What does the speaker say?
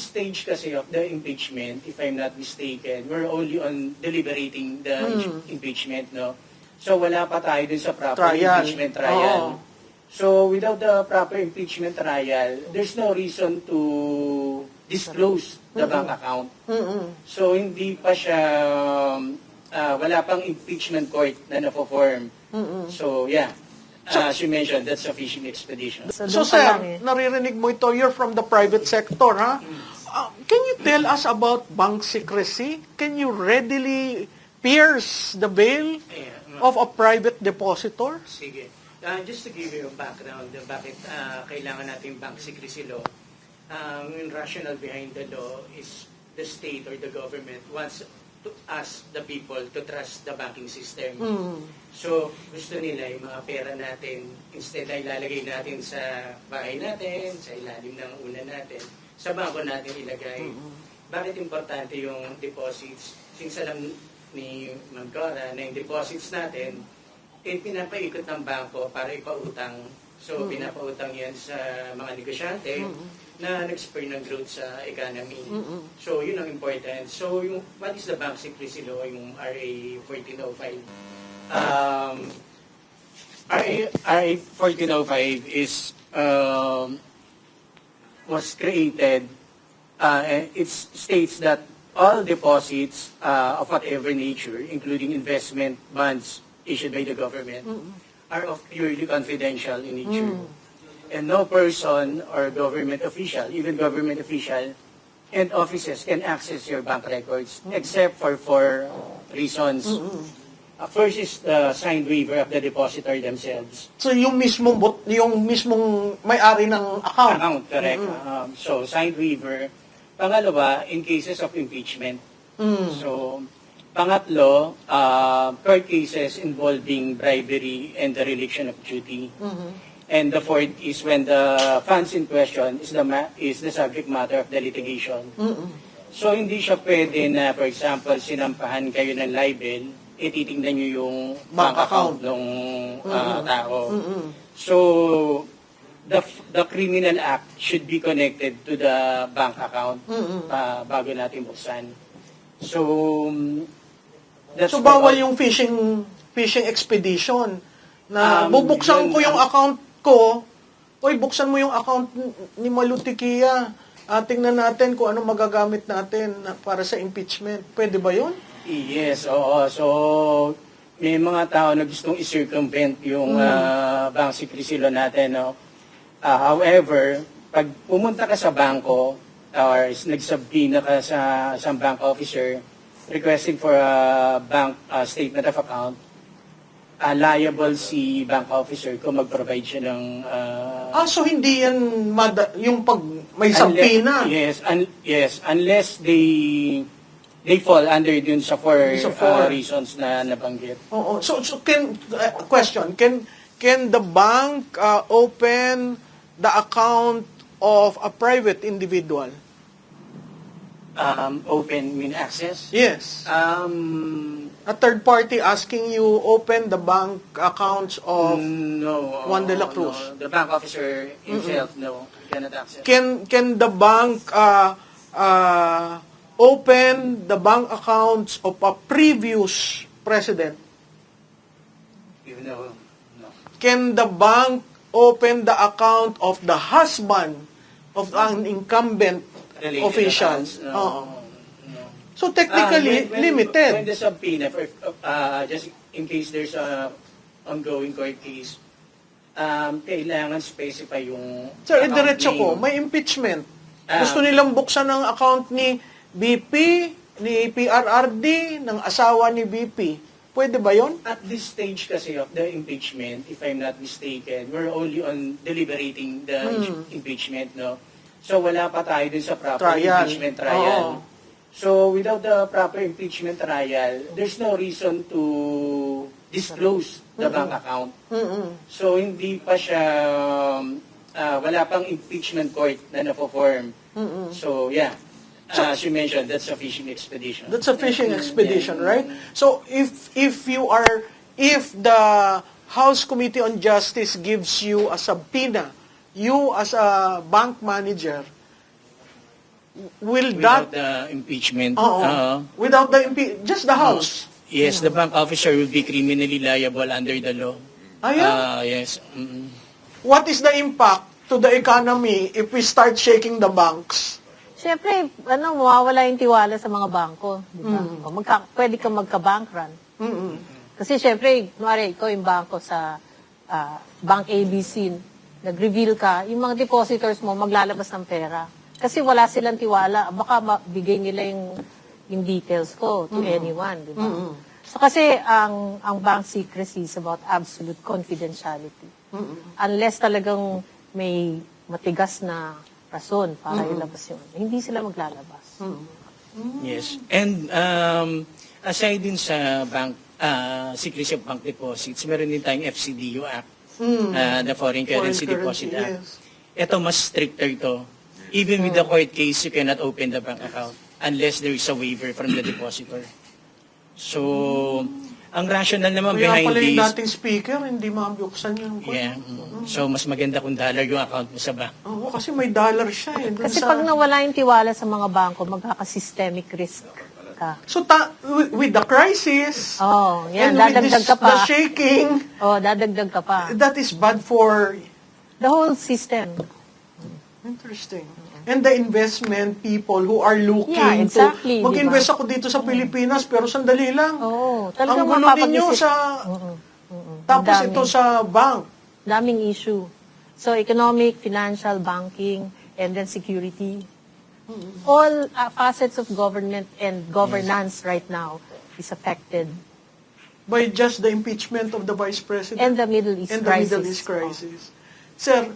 this stage kasi of the impeachment, if I'm not mistaken, we're only on deliberating the impeachment, no? So wala pa tayo dun sa proper impeachment trial. So without the proper impeachment trial, there's no reason to disclose the bank account. So hindi pa siya, wala pang impeachment court na na-form. So yeah. As you mentioned, that's a fishing expedition. So sir, naririnig mo ito, you're from the private sector, ha? Can you tell us about bank secrecy? Can you readily pierce the veil of a private depositor? Sige. Just to give you a background, bakit kailangan natin bank secrecy law, yung rationale behind the law is the state or the government wants to ask the people to trust the banking system. So, gusto nila yung mga pera natin, instead na ilalagay natin sa bahay natin, sa ilalim ng unan natin, sa bangko natin ilagay. Bakit importante yung deposits? Since alam ni Ma'am Cora na yung deposits natin, pinapaikot ng bangko para ipautang. So, pinapautang yan sa mga negosyante na nag-spur ng growth sa economy. So, yun ang important. So, yung, what is the bank secrecy law, yung RA 1405? RA 1405 is, was created, it states that all deposits of whatever nature, including investment bonds issued by the government, are of purely confidential in nature. And no person or government official, even government official and offices can access your bank records except for 4 reasons. First is the signed waiver of the depositor themselves. So yung mismong may-ari ng account. Correct. So signed waiver. Pangalawa, in cases of impeachment. So pangatlo, court cases involving bribery and the dereliction of duty. And the fourth is when the funds in question is the subject matter of the litigation. So hindi siya pwede na, for example, sinampahan kayo ng libel, titingnan nyo yung bank account ng tao. So the criminal act should be connected to the bank account bago natin buksan. So that's so bawal yung fishing expedition na bubuksan ko yung account ko, oy, buksan mo yung account ni Malutikia, tingnan natin kung anong magagamit natin para sa impeachment. Pwede ba yun? Yes, oo. So, may mga tao na gustong i-circumvent yung bank secrecy law natin. No? However, pag pumunta ka sa bangko or nagsubpoena ka sa isang bank officer requesting for a bank statement of account, liable si bank officer kung mag-provide siya ng... so hindi yan yung pag may subpoena? Yes, unless they fall under dun sa 4 reasons na nabanggit. Oo. So question, can the bank open the account of a private individual? Open mean access? Yes. A third party asking you open the bank accounts of Juan de la Cruz. No. The bank officer himself, no, cannot access. Can the bank open the bank accounts of a previous president? No. Can the bank open the account of the husband of an incumbent official? No. So technically, limited. When the subpoena, just in case there's a ongoing court case, kailangan specify yung Sir, diretso ko, may impeachment. Gusto nilang buksan ng account ni BP, ni PRRD, ng asawa ni BP. Pwede ba yon? At this stage kasi of the impeachment, if I'm not mistaken, we're only on deliberating the impeachment, no? So wala pa tayo dun sa proper impeachment trial. So without the proper impeachment trial, there's no reason to disclose the bank account. So hindi pa siya, wala pang impeachment court na na-form. So yeah. As you mentioned, that's a fishing expedition. That's a fishing expedition, right? So if the House Committee on Justice gives you a subpoena, you as a bank manager, will Without that... the impeachment. Oo. Without the just the House. Yes, the bank officer will be criminally liable under the law. Ayan. Yes. What is the impact to the economy if we start shaking the banks? Siyempre, mawawala yung tiwala sa mga bangko. Di ba? O pwede kang magka-bank run. Kasi siyempre, kunwari, ikaw yung bangko sa Bank ABC, nag-reveal ka, yung mga depositors mo maglalabas ng pera. Kasi wala silang tiwala. Baka mabigay nila yung details ko to anyone. Di ba? So kasi ang bank secrecy is about absolute confidentiality. Unless talagang may matigas na rason para ilabas yun, hindi sila maglalabas. Yes. And aside din sa bank secrecy of bank deposits, meron din tayong FCDU Act, the Foreign Currency Deposit Act. Yes. Ito mas stricter to. Even with the court case, you cannot open the bank account unless there is a waiver from the depositor. So, ang rationale naman Kaya behind pala yung this, dating speaker, hindi mabuksan yung yeah, so mas maganda kung dollar yung account mo sa bank. Oo, kasi may dollar siya eh. Dun Kasi sa... pag nawala yung tiwala sa mga bangko, magkaka-systemic risk ka. So, with the crisis, Yan, and with dadagdag this, ka pa. the shaking, Dadagdag ka pa. that is bad for... The whole system. Interesting. And the investment people who are looking Yeah, exactly, to mag-invest ako dito sa Pilipinas, pero sandali lang. Oo, Ang talagang gulo ninyo mapapag-isip. sa... Tapos Dami. ito sa bank. Daming issue. So, economic, financial, banking, and then security. All facets of government and governance right now is affected. By just the impeachment of the Vice President. And the Middle East and the crisis. Middle East crisis. Sir,